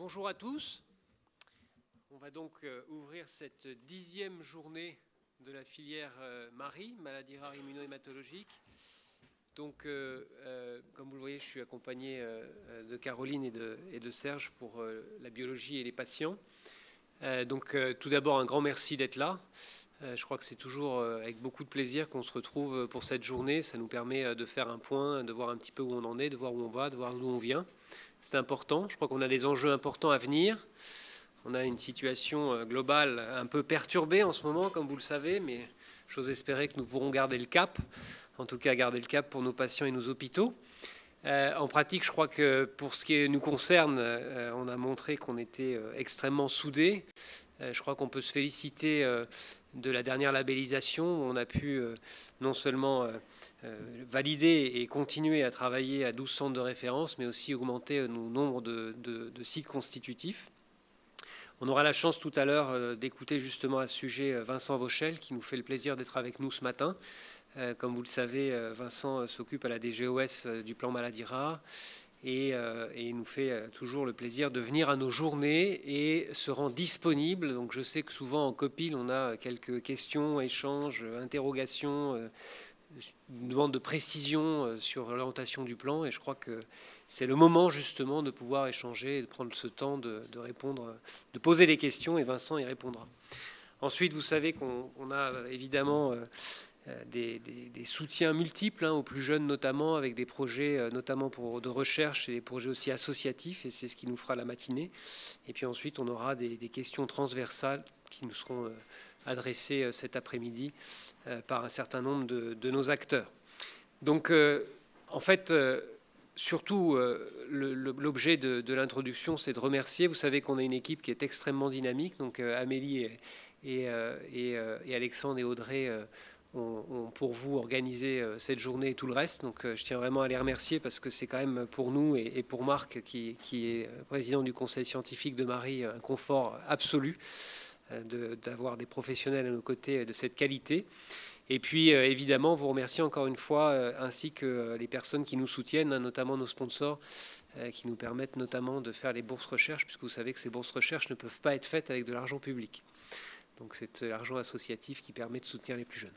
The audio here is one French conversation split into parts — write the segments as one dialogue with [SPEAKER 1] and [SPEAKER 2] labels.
[SPEAKER 1] Bonjour à tous. On va donc ouvrir cette 10e journée de la filière MARI, maladies rares immuno-hématologiques. Donc, comme vous le voyez, je suis accompagné de Caroline et de Serge pour la biologie et les patients. Tout d'abord, un grand merci d'être là. Je crois que c'est toujours avec beaucoup de plaisir qu'on se retrouve pour cette journée. Ça nous permet de faire un point, de voir un petit peu où on en est, de voir où on va, de voir d'où on vient. C'est important. Je crois qu'on a des enjeux importants à venir. On a une situation globale un peu perturbée en ce moment, comme vous le savez, mais j'ose espérer que nous pourrons garder le cap. En tout cas, garder le cap pour nos patients et nos hôpitaux. En pratique, je crois que pour ce qui nous concerne, on a montré qu'on était extrêmement soudés. Je crois qu'on peut se féliciter de la dernière labellisation où on a pu non seulement valider et continuer à travailler à 12 centres de référence, mais aussi augmenter nos nombres de sites constitutifs. On aura la chance tout à l'heure d'écouter justement à ce sujet Vincent Vauchel, qui nous fait le plaisir d'être avec nous ce matin. Comme vous le savez, Vincent s'occupe à la DGOS du plan maladies rares et il nous fait toujours le plaisir de venir à nos journées et se rend disponible. Donc je sais que souvent en copil, on a quelques questions, échanges, interrogations, demande de précision sur l'orientation du plan, et je crois que c'est le moment justement de pouvoir échanger et de prendre ce temps de répondre, de poser les questions, et Vincent y répondra. Ensuite, vous savez qu'on a évidemment des soutiens multiples aux plus jeunes notamment, avec des projets notamment de recherche et des projets aussi associatifs, et c'est ce qui nous fera la matinée. Et puis ensuite, on aura des questions transversales qui nous seront adressées cet après-midi par un certain nombre de nos acteurs. Donc, en fait, surtout, l'objet de l'introduction, c'est de remercier. Vous savez qu'on a une équipe qui est extrêmement dynamique. Donc, Amélie et Alexandre et Audrey ont pour vous organisé cette journée et tout le reste. Donc, je tiens vraiment à les remercier parce que c'est quand même pour nous et pour Marc, qui est président du conseil scientifique de MARI, un confort absolu d'avoir des professionnels à nos côtés de cette qualité. Et puis, évidemment, vous remercier encore une fois, ainsi que les personnes qui nous soutiennent, notamment nos sponsors, qui nous permettent notamment de faire les bourses recherche, puisque vous savez que ces bourses recherche ne peuvent pas être faites avec de l'argent public. Donc, c'est l'argent associatif qui permet de soutenir les plus jeunes.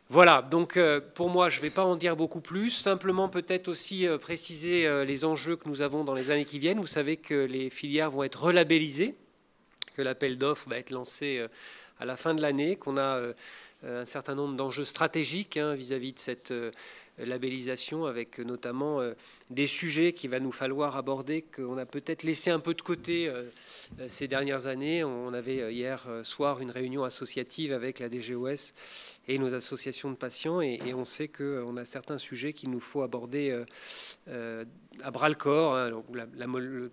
[SPEAKER 1] Voilà, donc pour moi, je ne vais pas en dire beaucoup plus. Simplement, peut-être aussi préciser les enjeux que nous avons dans les années qui viennent. Vous savez que les filières vont être relabellisées, que l'appel d'offres va être lancé à la fin de l'année, qu'on a un certain nombre d'enjeux stratégiques vis-à-vis de cette labellisation, avec notamment des sujets qu'il va nous falloir aborder, qu'on a peut-être laissé un peu de côté ces dernières années. On avait hier soir une réunion associative avec la DGOS et nos associations de patients, et on sait qu'on a certains sujets qu'il nous faut aborder à bras-le-corps.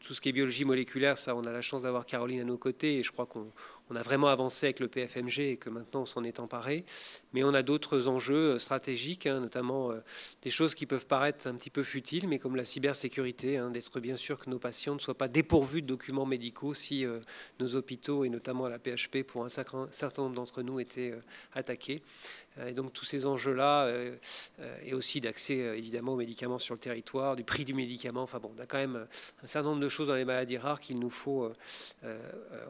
[SPEAKER 1] Tout ce qui est biologie moléculaire, ça, on a la chance d'avoir Caroline à nos côtés, et je crois qu'on a vraiment avancé avec le PFMG et que maintenant on s'en est emparé. Mais on a d'autres enjeux stratégiques, notamment des choses qui peuvent paraître un petit peu futiles, mais comme la cybersécurité, d'être bien sûr que nos patients ne soient pas dépourvus de documents médicaux si nos hôpitaux, et notamment à la PHP, pour un certain nombre d'entre nous, étaient attaqués. Et donc tous ces enjeux-là, et aussi d'accès évidemment aux médicaments sur le territoire, du prix du médicament, enfin bon, on a quand même un certain nombre de choses dans les maladies rares qu'il nous faut,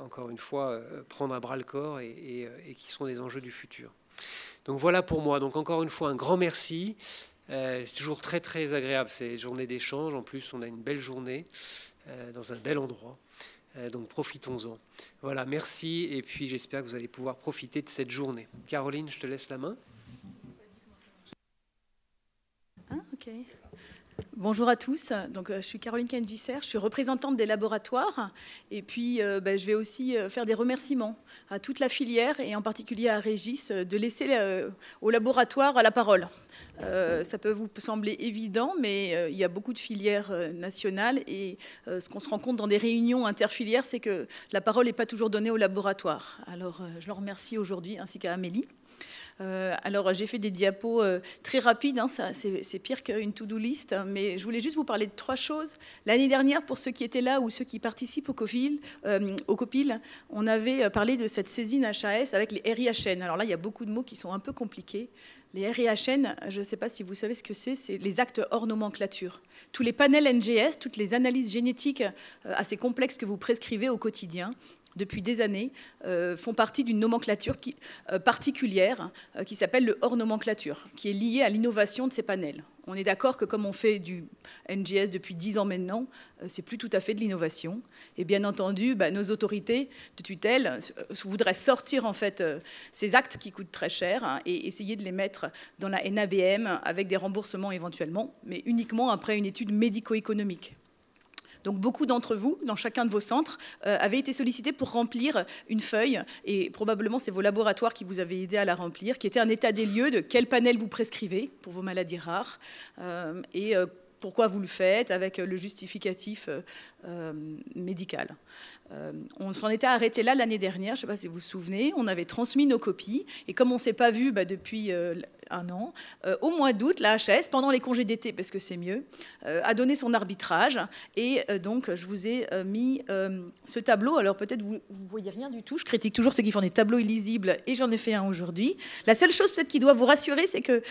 [SPEAKER 1] encore une fois, prendre à bras-le-corps et qui sont des enjeux du futur. Donc voilà pour moi. Donc encore une fois, un grand merci. C'est toujours très très agréable ces journées d'échange. En plus, on a une belle journée dans un bel endroit. Donc profitons-en. Voilà, merci. Et puis j'espère que vous allez pouvoir profiter de cette journée. Caroline, je te laisse la main.
[SPEAKER 2] Ok. Bonjour à tous. Donc, je suis Caroline Kengisser, je suis représentante des laboratoires. Et puis, je vais aussi faire des remerciements à toute la filière et en particulier à Régis de laisser au laboratoire la parole. Ça peut vous sembler évident, mais il y a beaucoup de filières nationales et ce qu'on se rend compte dans des réunions interfilières, c'est que la parole n'est pas toujours donnée au laboratoire. Alors, je leur remercie aujourd'hui, ainsi qu'à Amélie. Alors, j'ai fait des diapos très rapides, c'est pire qu'une to-do list, mais je voulais juste vous parler de 3 choses. L'année dernière, pour ceux qui étaient là ou ceux qui participent au COPIL, on avait parlé de cette saisine HAS avec les RIHN. Alors là, il y a beaucoup de mots qui sont un peu compliqués. Les RIHN, je ne sais pas si vous savez ce que c'est les actes hors nomenclature. Tous les panels NGS, toutes les analyses génétiques assez complexes que vous prescrivez au quotidien, depuis des années, font partie d'une nomenclature particulière qui s'appelle le hors nomenclature, qui est liée à l'innovation de ces panels. On est d'accord que comme on fait du NGS depuis 10 ans maintenant, c'est plus tout à fait de l'innovation. Et bien entendu, nos autorités de tutelle voudraient sortir en fait ces actes qui coûtent très cher et essayer de les mettre dans la NABM avec des remboursements éventuellement, mais uniquement après une étude médico-économique. Donc beaucoup d'entre vous, dans chacun de vos centres, avaient été sollicités pour remplir une feuille, et probablement c'est vos laboratoires qui vous avaient aidé à la remplir, qui était un état des lieux de quel panel vous prescrivez pour vos maladies rares, et pourquoi vous le faites, avec le justificatif médical. On s'en était arrêté là l'année dernière, je ne sais pas si vous vous souvenez, on avait transmis nos copies, et comme on ne s'est pas vu depuis un an, au mois d'août, la HAS, pendant les congés d'été, parce que c'est mieux, a donné son arbitrage, et donc je vous ai mis ce tableau. Alors peut-être vous ne voyez rien du tout, je critique toujours ceux qui font des tableaux illisibles, et j'en ai fait un aujourd'hui. La seule chose peut-être qui doit vous rassurer, c'est qu'il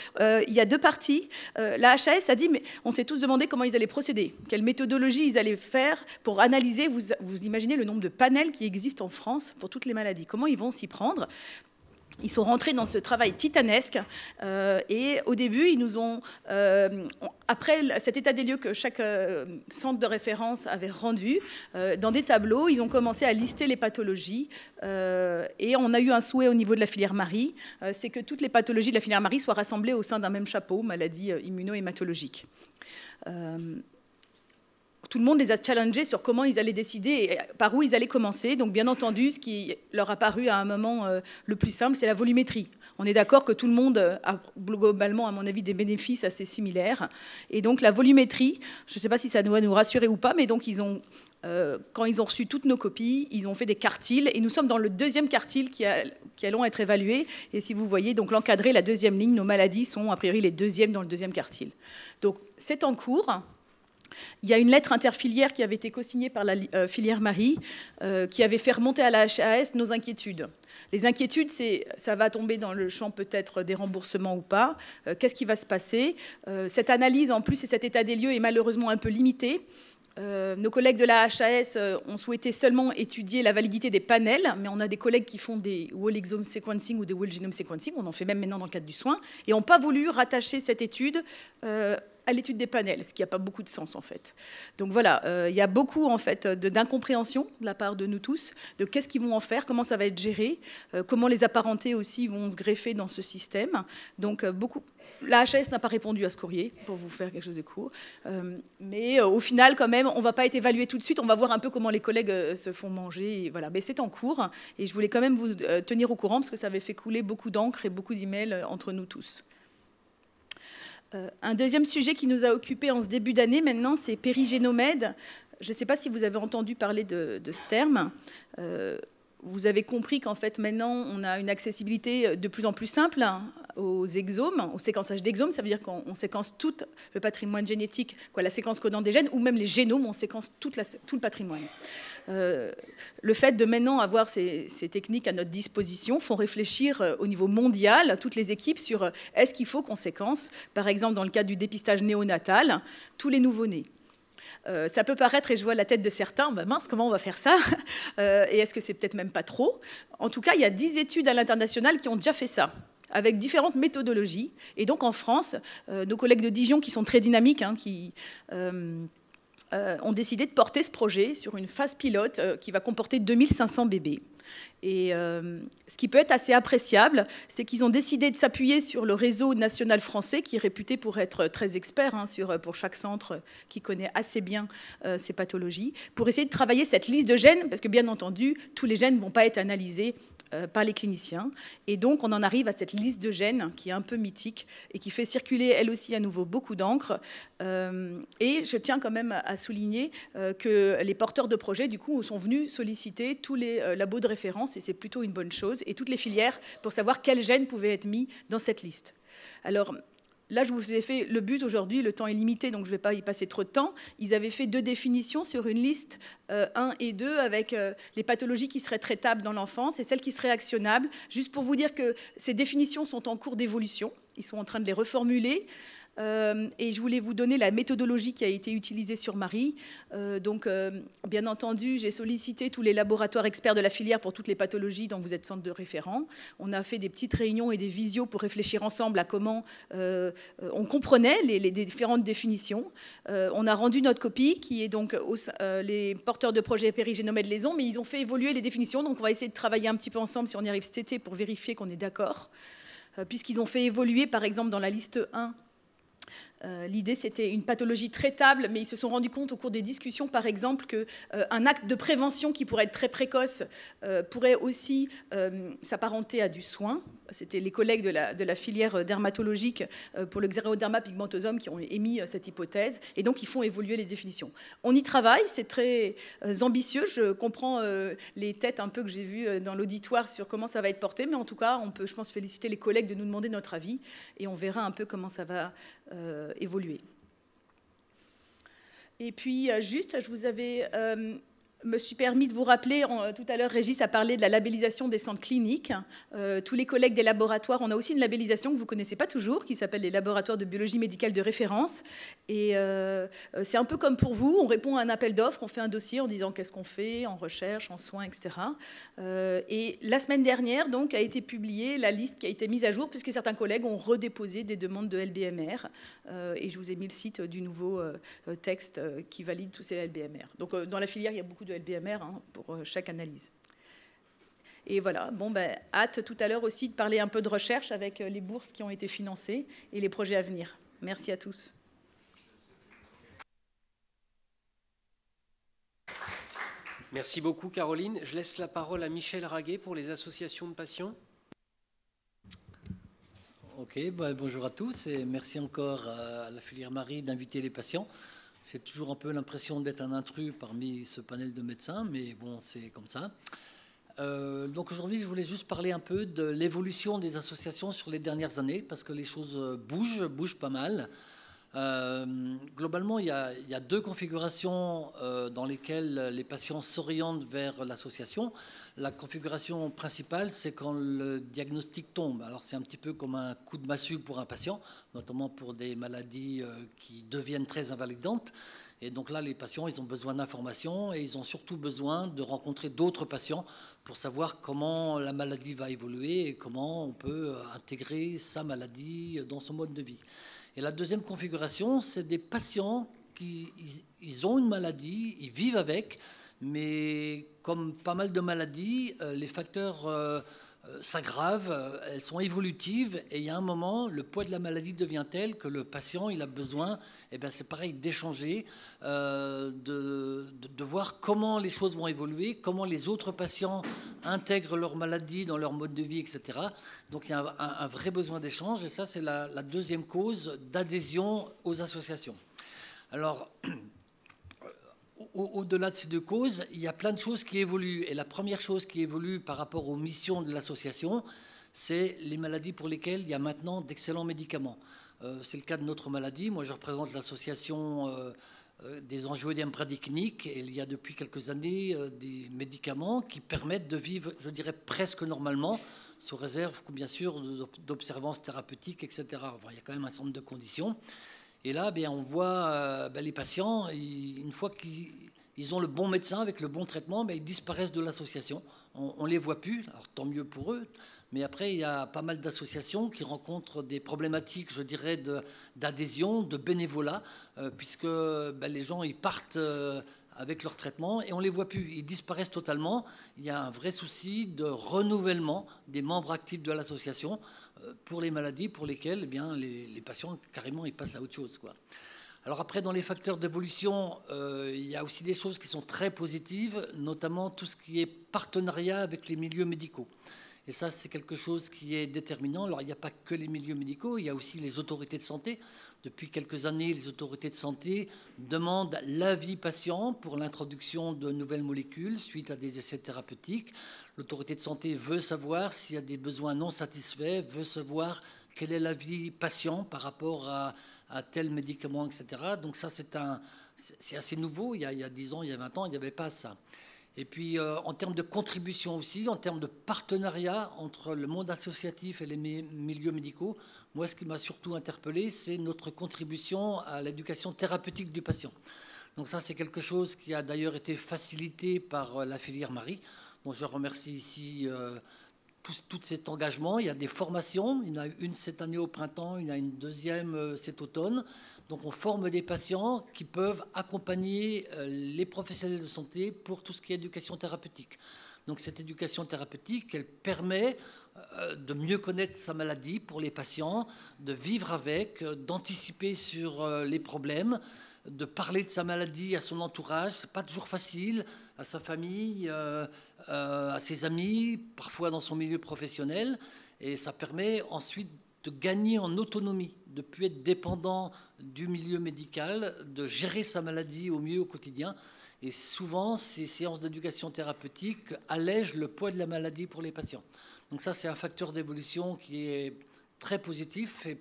[SPEAKER 2] y a deux parties. La HAS a dit, mais on s'est tous demandé comment ils allaient procéder, quelle méthodologie ils allaient faire pour analyser, vous imaginez le nombre de panels qui existent en France pour toutes les maladies, comment ils vont s'y prendre. Ils sont rentrés dans ce travail titanesque et au début, ils nous ont, après cet état des lieux que chaque centre de référence avait rendu, dans des tableaux, ils ont commencé à lister les pathologies et on a eu un souhait au niveau de la filière Marie, c'est que toutes les pathologies de la filière Marie soient rassemblées au sein d'un même chapeau, maladies immuno-hématologiques. Tout le monde les a challengés sur comment ils allaient décider et par où ils allaient commencer. Donc bien entendu, ce qui leur a paru à un moment le plus simple, c'est la volumétrie. On est d'accord que tout le monde a globalement, à mon avis, des bénéfices assez similaires. Et donc la volumétrie, je ne sais pas si ça doit nous rassurer ou pas, mais donc ils ont, quand ils ont reçu toutes nos copies, ils ont fait des quartiles. Et nous sommes dans le deuxième quartile qui allons être évalués. Et si vous voyez, donc l'encadré, la deuxième ligne, nos maladies sont a priori les deuxièmes dans le deuxième quartile. Donc c'est en cours. Il y a une lettre interfilière qui avait été co-signée par la filière Marie, qui avait fait remonter à la HAS nos inquiétudes. Les inquiétudes, ça va tomber dans le champ peut-être des remboursements ou pas. Qu'est-ce qui va se passer? Cette analyse, en plus, et cet état des lieux est malheureusement un peu limité. Nos collègues de la HAS ont souhaité seulement étudier la validité des panels, mais on a des collègues qui font des whole exome sequencing ou des whole genome sequencing, on en fait même maintenant dans le cadre du soin, et n'ont pas voulu rattacher cette étude à l'étude des panels, ce qui n'a pas beaucoup de sens en fait. Donc voilà, il y a beaucoup en fait d'incompréhension de la part de nous tous, de qu'est-ce qu'ils vont en faire, comment ça va être géré, comment les apparentés aussi vont se greffer dans ce système. Donc beaucoup. La HAS n'a pas répondu à ce courrier, pour vous faire quelque chose de court. Mais au final, quand même, on ne va pas être évalué tout de suite. On va voir un peu comment les collègues se font manger. Et voilà. Mais c'est en cours. Et je voulais quand même vous tenir au courant, parce que ça avait fait couler beaucoup d'encre et beaucoup d'emails entre nous tous. Un deuxième sujet qui nous a occupés en ce début d'année, maintenant, c'est Périgénomède. Je ne sais pas si vous avez entendu parler de ce terme. Vous avez compris qu'en fait, maintenant, on a une accessibilité de plus en plus simple aux exomes, au séquençage d'exomes. Ça veut dire qu'on séquence tout le patrimoine génétique, la séquence codante des gènes, ou même les génomes, on séquence tout le patrimoine. Le fait de maintenant avoir ces techniques à notre disposition font réfléchir au niveau mondial toutes les équipes sur est-ce qu'il faut qu'on séquence, par exemple dans le cadre du dépistage néonatal, tous les nouveau-nés. Ça peut paraître, et je vois la tête de certains, mince, comment on va faire ça? Et est-ce que c'est peut-être même pas trop? En tout cas, il y a 10 études à l'international qui ont déjà fait ça, avec différentes méthodologies. Et donc en France, nos collègues de Dijon, qui sont très dynamiques, qui ont décidé de porter ce projet sur une phase pilote qui va comporter 2500 bébés. Et ce qui peut être assez appréciable, c'est qu'ils ont décidé de s'appuyer sur le réseau national français, qui est réputé pour être très expert pour chaque centre qui connaît assez bien ces pathologies, pour essayer de travailler cette liste de gènes, parce que bien entendu, tous les gènes ne vont pas être analysés par les cliniciens. Et donc, on en arrive à cette liste de gènes qui est un peu mythique et qui fait circuler, elle aussi, à nouveau, beaucoup d'encre. Et je tiens quand même à souligner que les porteurs de projets, du coup, sont venus solliciter tous les labos de référence, et c'est plutôt une bonne chose, et toutes les filières pour savoir quels gènes pouvaient être mis dans cette liste. Alors, là, je vous ai fait le but aujourd'hui, le temps est limité, donc je ne vais pas y passer trop de temps. Ils avaient fait 2 définitions sur une liste 1 et 2 avec les pathologies qui seraient traitables dans l'enfance et celles qui seraient actionnables. Juste pour vous dire que ces définitions sont en cours d'évolution. Ils sont en train de les reformuler. Et je voulais vous donner la méthodologie qui a été utilisée sur Marie. Bien entendu, j'ai sollicité tous les laboratoires experts de la filière pour toutes les pathologies dont vous êtes centre de référent. On a fait des petites réunions et des visios pour réfléchir ensemble à comment on comprenait les différentes définitions. On a rendu notre copie, qui est donc les porteurs de projets périgénomèdes les ont, mais ils ont fait évoluer les définitions. Donc on va essayer de travailler un petit peu ensemble si on y arrive cet été pour vérifier qu'on est d'accord. Puisqu'ils ont fait évoluer, par exemple, dans la liste 1, l'idée, c'était une pathologie traitable, mais ils se sont rendus compte au cours des discussions, par exemple, qu'un acte de prévention qui pourrait être très précoce pourrait aussi s'apparenter à du soin. C'était les collègues de la filière dermatologique pour le xéroderma pigmentosum qui ont émis cette hypothèse, et donc ils font évoluer les définitions. On y travaille, c'est très ambitieux. Je comprends les têtes un peu que j'ai vues dans l'auditoire sur comment ça va être porté, mais en tout cas, on peut, je pense, féliciter les collègues de nous demander notre avis, et on verra un peu comment ça va évoluer. Et puis, juste, me suis permis de vous rappeler, tout à l'heure, Régis a parlé de la labellisation des centres cliniques. Tous les collègues des laboratoires, on a aussi une labellisation que vous ne connaissez pas toujours, qui s'appelle les laboratoires de biologie médicale de référence. Et c'est un peu comme pour vous, on répond à un appel d'offres, on fait un dossier en disant qu'est-ce qu'on fait, en recherche, en soins, etc. Et la semaine dernière, donc, a été publiée la liste qui a été mise à jour, puisque certains collègues ont redéposé des demandes de LBMR. Et je vous ai mis le site du nouveau texte qui valide tous ces LBMR. Donc, dans la filière, il y a beaucoup de LBMR pour chaque analyse. Et voilà, hâte tout à l'heure aussi de parler un peu de recherche avec les bourses qui ont été financées et les projets à venir. Merci à tous.
[SPEAKER 1] Merci beaucoup, Caroline. Je laisse la parole à Michel Raguet pour les associations de patients.
[SPEAKER 3] Ok, bonjour à tous et merci encore à la filière Marie d'inviter les patients. J'ai toujours un peu l'impression d'être un intrus parmi ce panel de médecins, mais bon, c'est comme ça. Donc aujourd'hui, je voulais juste parler un peu de l'évolution des associations sur les dernières années, parce que les choses bougent pas mal. Globalement, il y a deux configurations dans lesquelles les patients s'orientent vers l'association. La configuration principale, c'est quand le diagnostic tombe. Alors c'est un petit peu comme un coup de massue pour un patient, notamment pour des maladies qui deviennent très invalidantes. Et donc là, les patients, ils ont besoin d'informations et ils ont surtout besoin de rencontrer d'autres patients pour savoir comment la maladie va évoluer et comment on peut intégrer sa maladie dans son mode de vie. Et la deuxième configuration, c'est des patients qui ils ont une maladie, ils vivent avec, mais comme pas mal de maladies, les facteurs s'aggravent, elles sont évolutives, et il y a un moment, le poids de la maladie devient tel que le patient, il a besoin, c'est pareil, d'échanger, de voir comment les choses vont évoluer, comment les autres patients intègrent leur maladie dans leur mode de vie, etc. Donc il y a un vrai besoin d'échange, et ça c'est la deuxième cause d'adhésion aux associations. Alors, au-delà de ces deux causes, il y a plein de choses qui évoluent. Et la première chose qui évolue par rapport aux missions de l'association, c'est les maladies pour lesquelles il y a maintenant d'excellents médicaments. C'est le cas de notre maladie. Moi, je représente l'association des angioïdèmes bradycliniques. Et il y a depuis quelques années des médicaments qui permettent de vivre, je dirais, presque normalement, sous réserve, bien sûr, d'observances thérapeutiques, etc. Enfin, il y a quand même un certain nombre de conditions. Et là, on voit les patients, une fois qu'ils ont le bon médecin avec le bon traitement, ils disparaissent de l'association. On ne les voit plus, alors tant mieux pour eux. Mais après, il y a pas mal d'associations qui rencontrent des problématiques, je dirais, d'adhésion, de bénévolat, puisque les gens, ils partent avec leur traitement et on ne les voit plus. Ils disparaissent totalement. Il y a un vrai souci de renouvellement des membres actifs de l'association pour les maladies pour lesquelles les patients, carrément, ils passent à autre chose, quoi. Alors après, dans les facteurs d'évolution, il y a aussi des choses qui sont très positives, notamment tout ce qui est partenariat avec les milieux médicaux. Et ça, c'est quelque chose qui est déterminant. Alors, il n'y a pas que les milieux médicaux, il y a aussi les autorités de santé. Depuis quelques années, les autorités de santé demandent l'avis patient pour l'introduction de nouvelles molécules suite à des essais thérapeutiques. L'autorité de santé veut savoir s'il y a des besoins non satisfaits, veut savoir quel est l'avis patient par rapport à tel médicament, etc. Donc ça, c'est assez nouveau. Il y a 10 ans, il y a 20 ans, il n'y avait pas ça. Et puis en termes de contribution aussi, en termes de partenariat entre le monde associatif et les milieux médicaux, moi ce qui m'a surtout interpellé, c'est notre contribution à l'éducation thérapeutique du patient. Donc ça c'est quelque chose qui a d'ailleurs été facilité par la filière Marie, dont je remercie ici tout cet engagement. Il y a des formations, il y en a une cette année au printemps, il y en a une deuxième cet automne. Donc on forme des patients qui peuvent accompagner les professionnels de santé pour tout ce qui est éducation thérapeutique. Donc cette éducation thérapeutique, elle permet de mieux connaître sa maladie pour les patients, de vivre avec, d'anticiper sur les problèmes, de parler de sa maladie à son entourage. C'est pas toujours facile, à sa famille, à ses amis, parfois dans son milieu professionnel. Et ça permet ensuite de gagner en autonomie, de ne plus être dépendant du milieu médical, de gérer sa maladie au mieux au quotidien. Et souvent, ces séances d'éducation thérapeutique allègent le poids de la maladie pour les patients. Donc ça, c'est un facteur d'évolution qui est très positif. Et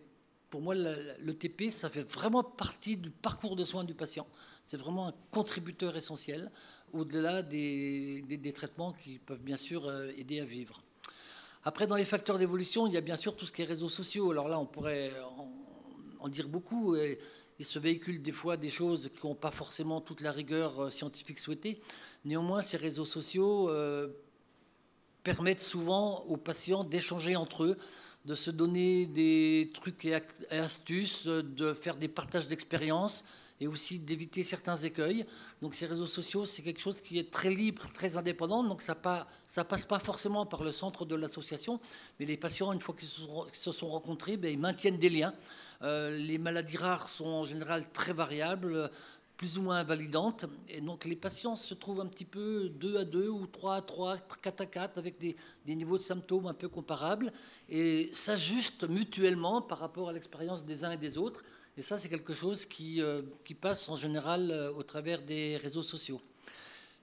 [SPEAKER 3] pour moi, l'ETP, ça fait vraiment partie du parcours de soins du patient. C'est vraiment un contributeur essentiel, au-delà des traitements qui peuvent bien sûr aider à vivre. Après, dans les facteurs d'évolution, il y a bien sûr tout ce qui est réseaux sociaux. Alors là, on pourrait en dire beaucoup. Et se véhiculent des fois des choses qui n'ont pas forcément toute la rigueur scientifique souhaitée. Néanmoins, ces réseaux sociaux permettent souvent aux patients d'échanger entre eux, de se donner des trucs et astuces, de faire des partages d'expériences et aussi d'éviter certains écueils. Donc ces réseaux sociaux, c'est quelque chose qui est très libre, très indépendant. Donc ça passe pas forcément par le centre de l'association, mais les patients, une fois qu'ils se sont rencontrés, ils maintiennent des liens. Les maladies rares sont en général très variables, plus ou moins invalidantes. Et donc les patients se trouvent un petit peu 2 à 2 ou 3 à 3, 4 à 4, avec des niveaux de symptômes un peu comparables et s'ajustent mutuellement par rapport à l'expérience des uns et des autres. Et ça, c'est quelque chose qui passe en général au travers des réseaux sociaux.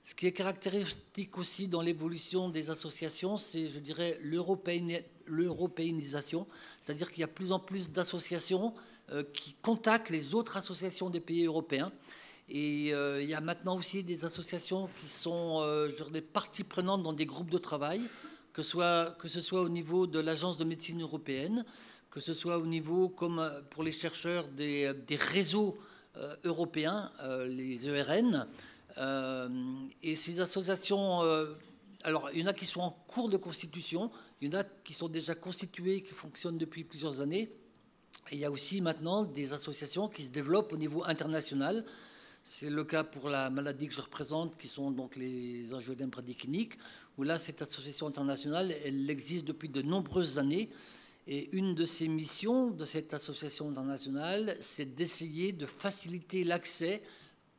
[SPEAKER 3] Ce qui est caractéristique aussi dans l'évolution des associations, c'est, je dirais, l'européanisation. C'est-à-dire qu'il y a de plus en plus d'associations qui contactent les autres associations des pays européens. Et il y a maintenant aussi des associations qui sont des parties prenantes dans des groupes de travail, que ce soit au niveau de l'Agence de médecine européenne, que ce soit au niveau, comme pour les chercheurs, des réseaux européens, les ERN. Et ces associations, alors il y en a qui sont en cours de constitution, il y en a qui sont déjà constituées, qui fonctionnent depuis plusieurs années. Et il y a aussi maintenant des associations qui se développent au niveau international. C'est le cas pour la maladie que je représente, qui sont donc les angioédèmes bradykiniques, où là, cette association internationale, elle existe depuis de nombreuses années. Et une de ces missions de cette association internationale, c'est d'essayer de faciliter l'accès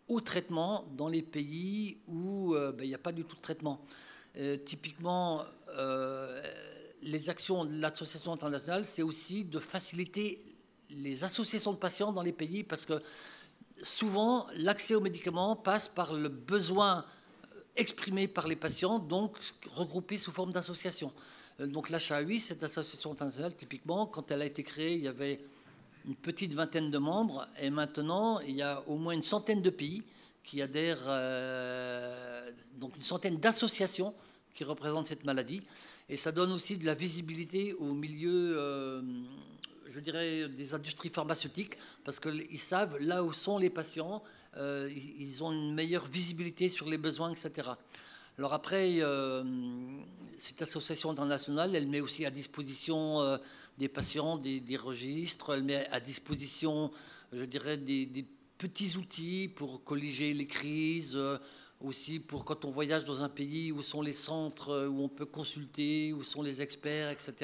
[SPEAKER 3] au traitement dans les pays où il n'y a pas du tout de traitement. Typiquement, les actions de l'association internationale, c'est aussi de faciliter les associations de patients dans les pays, parce que souvent, l'accès aux médicaments passe par le besoin exprimé par les patients, donc regroupés sous forme d'associations. Donc l'HAI, cette association internationale, typiquement, quand elle a été créée, il y avait une petite vingtaine de membres, et maintenant, il y a au moins une centaine de pays qui adhèrent, donc une centaine d'associations qui représentent cette maladie. Et ça donne aussi de la visibilité au milieu, je dirais, des industries pharmaceutiques, parce qu'ils savent là où sont les patients, ils ont une meilleure visibilité sur les besoins, etc. Alors après, cette association internationale, elle met aussi à disposition des patients des registres, elle met à disposition, je dirais, des petits outils pour colliger les crises, aussi pour quand on voyage dans un pays, où sont les centres où on peut consulter, où sont les experts, etc.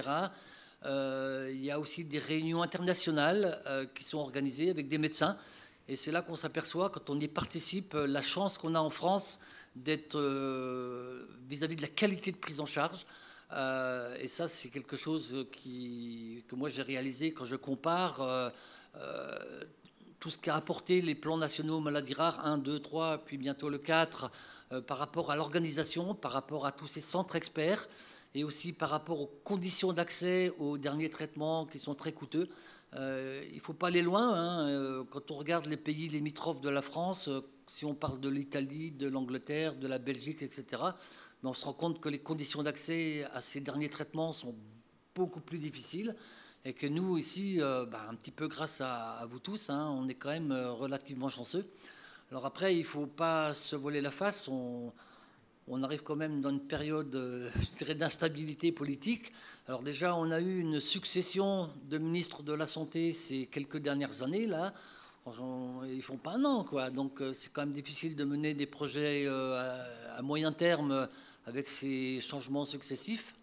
[SPEAKER 3] Il y a aussi des réunions internationales qui sont organisées avec des médecins. Et c'est là qu'on s'aperçoit, quand on y participe, la chance qu'on a en France d'être vis-à-vis de la qualité de prise en charge. Et ça, c'est quelque chose que moi j'ai réalisé quand je compare tout ce qu'a apporté les plans nationaux maladies rares 1, 2, 3, puis bientôt le 4, par rapport à l'organisation, par rapport à tous ces centres experts. et aussi par rapport aux conditions d'accès aux derniers traitements qui sont très coûteux. Il ne faut pas aller loin, hein. Quand on regarde les pays limitrophes de la France, si on parle de l'Italie, de l'Angleterre, de la Belgique, etc., mais on se rend compte que les conditions d'accès à ces derniers traitements sont beaucoup plus difficiles et que nous, ici, un petit peu grâce à vous tous, hein, on est quand même relativement chanceux. Alors après, il ne faut pas se voiler la face. On arrive quand même dans une période, je dirais, d'instabilité politique. Alors déjà, on a eu une succession de ministres de la Santé ces quelques dernières années, là. Ils ne font pas un an, quoi. Donc c'est quand même difficile de mener des projets à moyen terme avec ces changements successifs.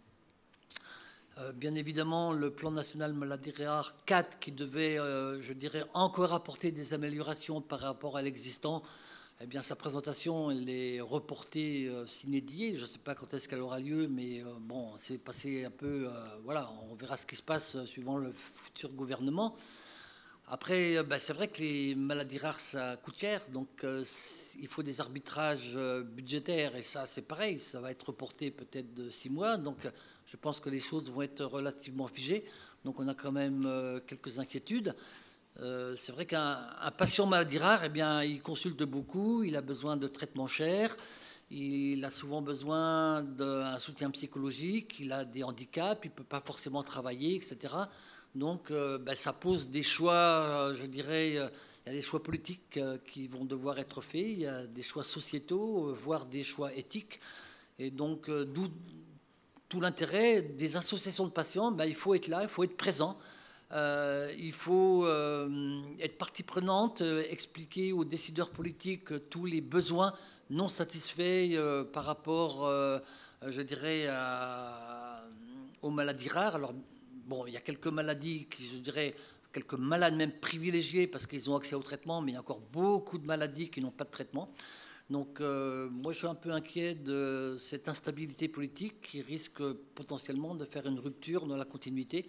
[SPEAKER 3] Bien évidemment, le plan national maladie rare 4 qui devait, je dirais, encore apporter des améliorations par rapport à l'existant, eh bien, sa présentation, elle est reportée sine die. Je ne sais pas quand est-ce qu'elle aura lieu, mais bon, c'est passé un peu... voilà, on verra ce qui se passe suivant le futur gouvernement. Après, c'est vrai que les maladies rares, ça coûte cher, donc il faut des arbitrages budgétaires, et ça, c'est pareil, ça va être reporté peut-être de 6 mois, donc je pense que les choses vont être relativement figées, donc on a quand même quelques inquiétudes. C'est vrai qu'un patient maladie rare, eh bien, il consulte beaucoup, il a besoin de traitements chers, il a souvent besoin d'un soutien psychologique, il a des handicaps, il ne peut pas forcément travailler, etc. Donc, ça pose des choix, je dirais, il y a des choix politiques qui vont devoir être faits, il y a des choix sociétaux, voire des choix éthiques. Et donc, d'où tout l'intérêt des associations de patients, il faut être là, il faut être présent. Il faut être partie prenante, expliquer aux décideurs politiques tous les besoins non satisfaits par rapport, je dirais, aux maladies rares. Alors, bon, il y a quelques maladies qui, je dirais, quelques malades même privilégiés parce qu'ils ont accès au traitement, mais il y a encore beaucoup de maladies qui n'ont pas de traitement. Donc, moi, je suis un peu inquiet de cette instabilité politique qui risque potentiellement de faire une rupture dans la continuité.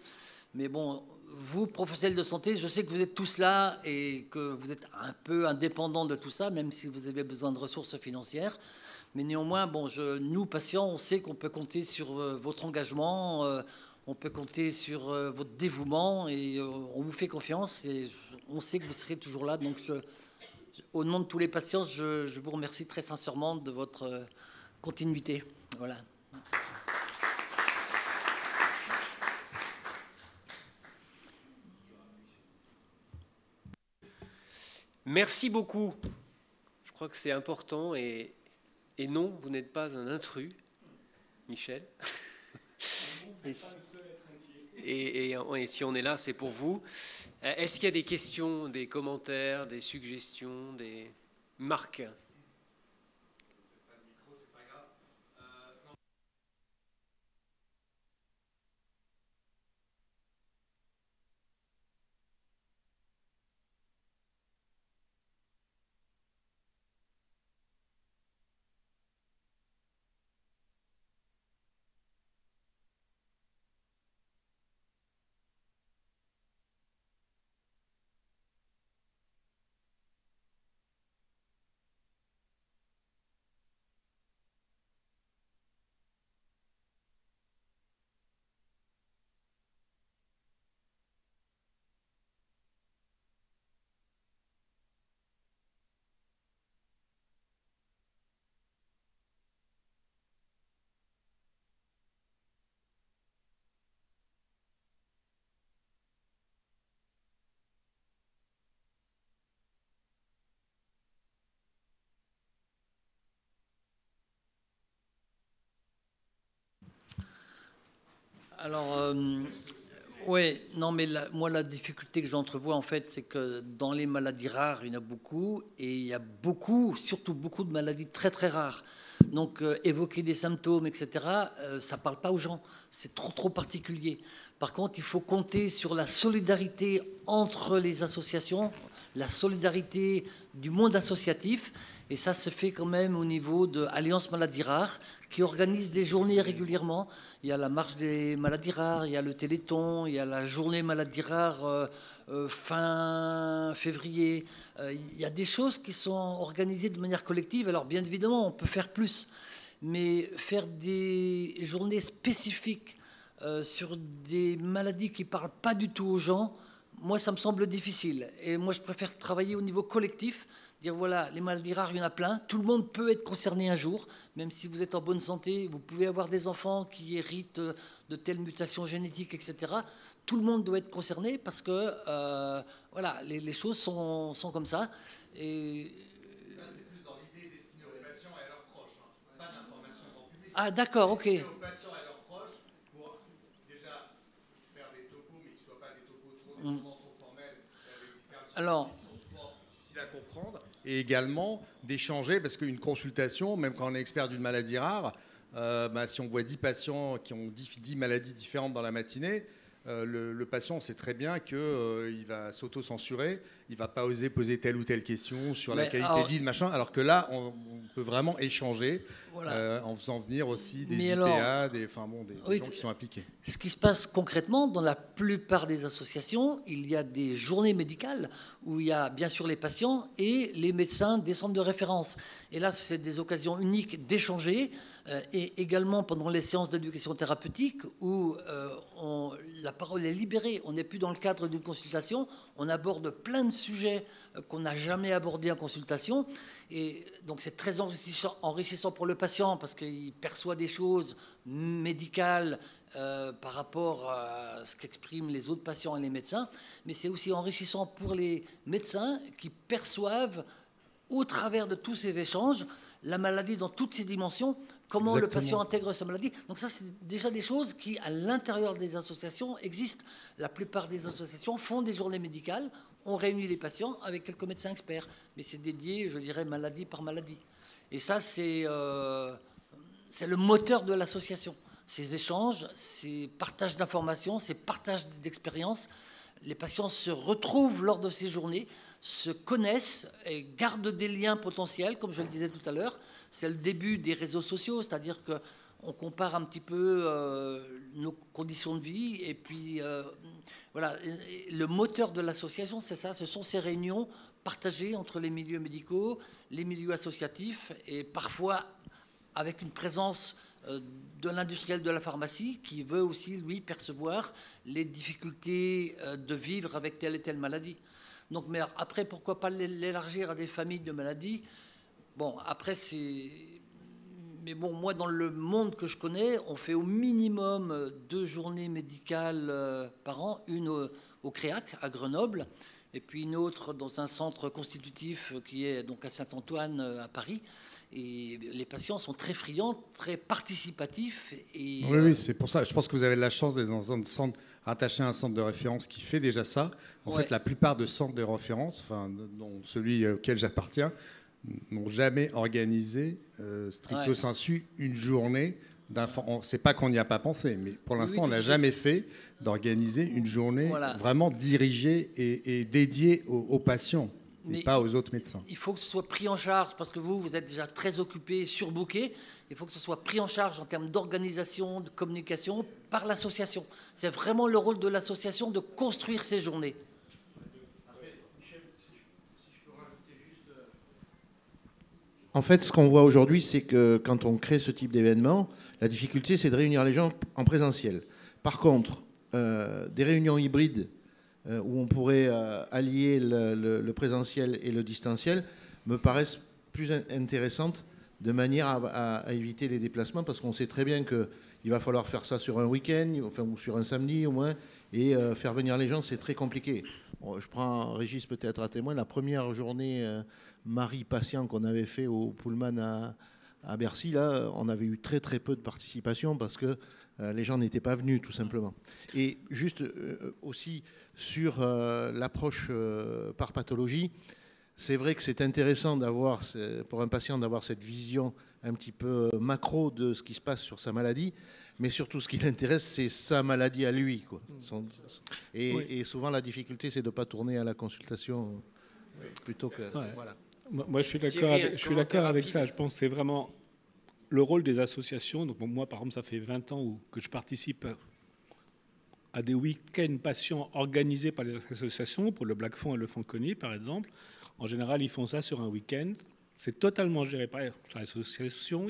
[SPEAKER 3] Mais bon, vous, professionnels de santé, je sais que vous êtes tous là et que vous êtes un peu indépendants de tout ça, même si vous avez besoin de ressources financières. Mais néanmoins, bon, nous, patients, on sait qu'on peut compter sur votre engagement, on peut compter sur votre dévouement et on vous fait confiance et on sait que vous serez toujours là. Donc, au nom de tous les patients, je vous remercie très sincèrement de votre continuité. Voilà.
[SPEAKER 1] Merci beaucoup. Je crois que c'est important et non, vous n'êtes pas un intrus, Michel. Et si on est là, c'est pour vous. Est-ce qu'il y a des questions, des commentaires, des suggestions, des marques ?
[SPEAKER 3] Alors, oui, non, mais moi, la difficulté que j'entrevois, en fait, c'est que dans les maladies rares, il y en a beaucoup, et il y a beaucoup, surtout beaucoup de maladies très, très rares. Donc, évoquer des symptômes, etc., ça ne parle pas aux gens. C'est trop, trop particulier. Par contre, il faut compter sur la solidarité entre les associations, la solidarité du monde associatif, et ça se fait quand même au niveau de Alliance Maladies Rares, qui organise des journées régulièrement. Il y a la marche des maladies rares, il y a le Téléthon, il y a la journée maladies rares fin février. Il y a des choses qui sont organisées de manière collective. Alors bien évidemment, on peut faire plus. Mais faire des journées spécifiques sur des maladies qui ne parlent pas du tout aux gens, moi, ça me semble difficile. Et moi, je préfère travailler au niveau collectif, dire voilà, les maladies rares, il y en a plein. Tout le monde peut être concerné un jour, même si vous êtes en bonne santé. Vous pouvez avoir des enfants qui héritent de telles mutations génétiques, etc. Tout le monde doit être concerné parce que voilà, les choses sont comme ça. Et
[SPEAKER 4] là, c'est plus dans l'idée destinée aux patients et à leurs proches, hein. Pas d'information grand public.
[SPEAKER 3] ah, d'accord, ok.
[SPEAKER 4] Destinée aux patients et à leurs proches pour déjà faire des topos, mais qui ne soient pas des topos trop formels, avec des termes
[SPEAKER 3] Alors,
[SPEAKER 4] qui sont souvent difficiles à comprendre. Et également d'échanger, parce qu'une consultation, même quand on est expert d'une maladie rare, si on voit 10 patients qui ont 10 maladies différentes dans la matinée, le patient sait très bien qu'il va s'auto-censurer, il ne va pas oser poser telle ou telle question sur la qualité de vie, machin, alors que là, on peut vraiment échanger voilà. En faisant venir aussi des IPA, des gens qui sont impliqués.
[SPEAKER 3] Ce qui se passe concrètement, dans la plupart des associations, il y a des journées médicales où il y a bien sûr les patients et les médecins des centres de référence. Et là, c'est des occasions uniques d'échanger, et également pendant les séances d'éducation thérapeutique où la parole est libérée. On n'est plus dans le cadre d'une consultation, on aborde plein de sujets qu'on n'a jamais abordés en consultation. Et donc c'est très enrichissant pour le patient parce qu'il perçoit des choses médicales par rapport à ce qu'expriment les autres patients et les médecins. Mais c'est aussi enrichissant pour les médecins qui perçoivent au travers de tous ces échanges la maladie dans toutes ses dimensions, comment Exactement. Le patient intègre sa maladie. Donc ça, c'est déjà des choses qui, à l'intérieur des associations, existent. La plupart des associations font des journées médicales, on réunit les patients avec quelques médecins experts, mais c'est dédié, je dirais, maladie par maladie. Et ça, c'est le moteur de l'association. Ces échanges, ces partages d'informations, ces partages d'expériences, les patients se retrouvent lors de ces journées, se connaissent et gardent des liens potentiels, comme je le disais tout à l'heure. C'est le début des réseaux sociaux, c'est-à-dire qu'on compare un petit peu nos conditions de vie. Et puis, voilà, le moteur de l'association, c'est ça, ce sont ces réunions partagées entre les milieux médicaux, les milieux associatifs, et parfois avec une présence de l'industriel de la pharmacie qui veut aussi, lui, percevoir les difficultés de vivre avec telle et telle maladie. Donc, mais après, pourquoi pas l'élargir à des familles de maladies? Bon, après, c'est... Mais bon, moi, dans le monde que je connais, on fait au minimum 2 journées médicales par an, une au CREAC, à Grenoble, et puis une autre dans un centre constitutif qui est donc à Saint-Antoine, à Paris. Et les patients sont très friands, très participatifs. Et,
[SPEAKER 4] oui, c'est pour ça. Je pense que vous avez de la chance d'être dans un centre rattaché à un centre de référence qui fait déjà ça. En fait, la plupart des centres de référence, enfin, dont celui auquel j'appartiens, n'ont jamais organisé stricto sensu une journée d'enfants. C'est pas qu'on n'y a pas pensé, mais pour l'instant, on n'a jamais fait d'organiser une journée vraiment dirigée et dédiée aux patients. Mais pas aux autres médecins.
[SPEAKER 3] Il faut que ce soit pris en charge, parce que vous êtes déjà très occupé, surbookés. Il faut que ce soit pris en charge en termes d'organisation, de communication, par l'association. C'est vraiment le rôle de l'association de construire ces journées.
[SPEAKER 5] En fait, ce qu'on voit aujourd'hui, c'est que quand on crée ce type d'événement, la difficulté, c'est de réunir les gens en présentiel. Par contre, des réunions hybrides où on pourrait allier le présentiel et le distanciel, me paraissent plus intéressantes de manière à éviter les déplacements, parce qu'on sait très bien qu'il va falloir faire ça sur un week-end, enfin, ou sur un samedi au moins, et faire venir les gens, c'est très compliqué. Je prends Régis peut-être à témoin, la première journée Marie-Patient qu'on avait fait au Pullman à Bercy, là, on avait eu très très peu de participation parce que les gens n'étaient pas venus, tout simplement. Et juste aussi sur l'approche par pathologie, c'est vrai que c'est intéressant d'avoir, pour un patient, d'avoir cette vision un petit peu macro de ce qui se passe sur sa maladie, mais surtout ce qui l'intéresse, c'est sa maladie à lui, quoi. Et souvent, la difficulté, c'est de ne pas tourner à la consultation plutôt que... Voilà.
[SPEAKER 6] Moi, je suis d'accord avec ça. Je pense que c'est vraiment le rôle des associations. Donc, moi, par exemple, ça fait 20 ans que je participe à des week-ends patients organisés par les associations, pour le Black Fonds et le Fanconi, par exemple. En général, ils font ça sur un week-end. C'est totalement géré par l'association.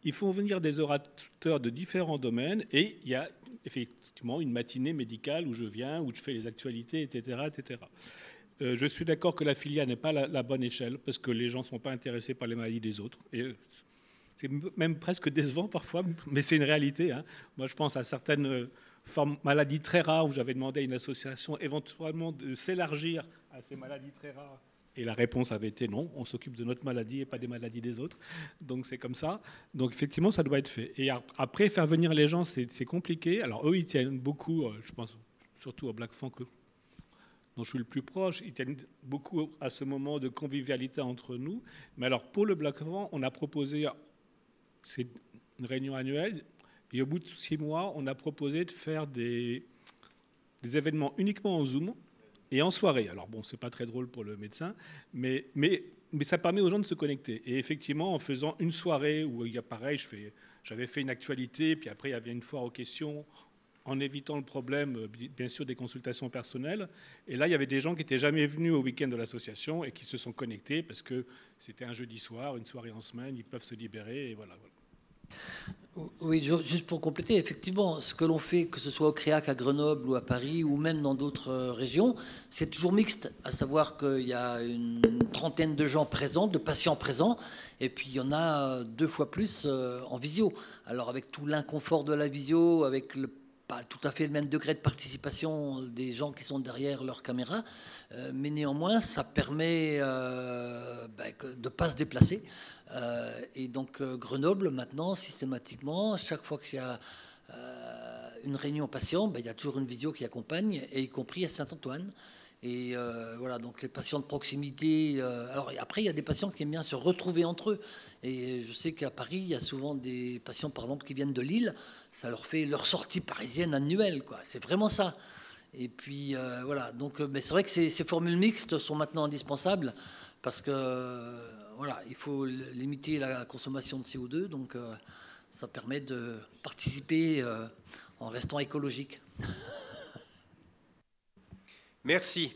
[SPEAKER 6] ils font venir des orateurs de différents domaines et il y a effectivement une matinée médicale où je viens, où je fais les actualités, etc. etc. Je suis d'accord que la filière n'est pas la bonne échelle parce que les gens ne sont pas intéressés par les maladies des autres. Et c'est même presque décevant parfois, mais c'est une réalité. Hein. Moi, je pense à certaines maladies très rares où j'avais demandé à une association éventuellement de s'élargir à ces maladies très rares. Et la réponse avait été non, on s'occupe de notre maladie et pas des maladies des autres. Donc c'est comme ça. Donc effectivement, ça doit être fait. Et après, faire venir les gens, c'est compliqué. Alors eux, ils tiennent beaucoup, je pense surtout au Black Franc, dont je suis le plus proche, ils tiennent beaucoup à ce moment de convivialité entre nous. Mais alors pour le Black Franc, on a proposé, c'est une réunion annuelle, et au bout de 6 mois, on a proposé de faire des événements uniquement en Zoom et en soirée. Alors bon, c'est pas très drôle pour le médecin, mais ça permet aux gens de se connecter. Et effectivement, en faisant une soirée où il y a pareil, j'avais fait une actualité, puis après il y avait une foire aux questions, en évitant le problème, bien sûr, des consultations personnelles. Et là, il y avait des gens qui n'étaient jamais venus au week-end de l'association et qui se sont connectés parce que c'était un jeudi soir, une soirée en semaine, ils peuvent se libérer, et voilà.
[SPEAKER 3] Oui, juste pour compléter, effectivement, ce que l'on fait, que ce soit au CREAC à Grenoble ou à Paris ou même dans d'autres régions, c'est toujours mixte, à savoir qu'il y a une trentaine de gens présents, de patients présents, et puis il y en a 2 fois plus en visio. Alors avec tout l'inconfort de la visio, avec pas tout à fait le même degré de participation des gens qui sont derrière leur caméra, mais néanmoins, ça permet de ne pas se déplacer. Et donc Grenoble, maintenant, systématiquement, chaque fois qu'il y a une réunion patient, il y a toujours une visio qui accompagne, et y compris à Saint-Antoine. Et voilà, donc les patients de proximité. Alors après, il y a des patients qui aiment bien se retrouver entre eux. Et je sais qu'à Paris, il y a souvent des patients, par exemple, qui viennent de Lille. Ça leur fait leur sortie parisienne annuelle, quoi. C'est vraiment ça. Et puis voilà. Donc, mais c'est vrai que ces formules mixtes sont maintenant indispensables parce que voilà, il faut limiter la consommation de CO2. Donc, ça permet de participer en restant écologique.
[SPEAKER 1] Merci.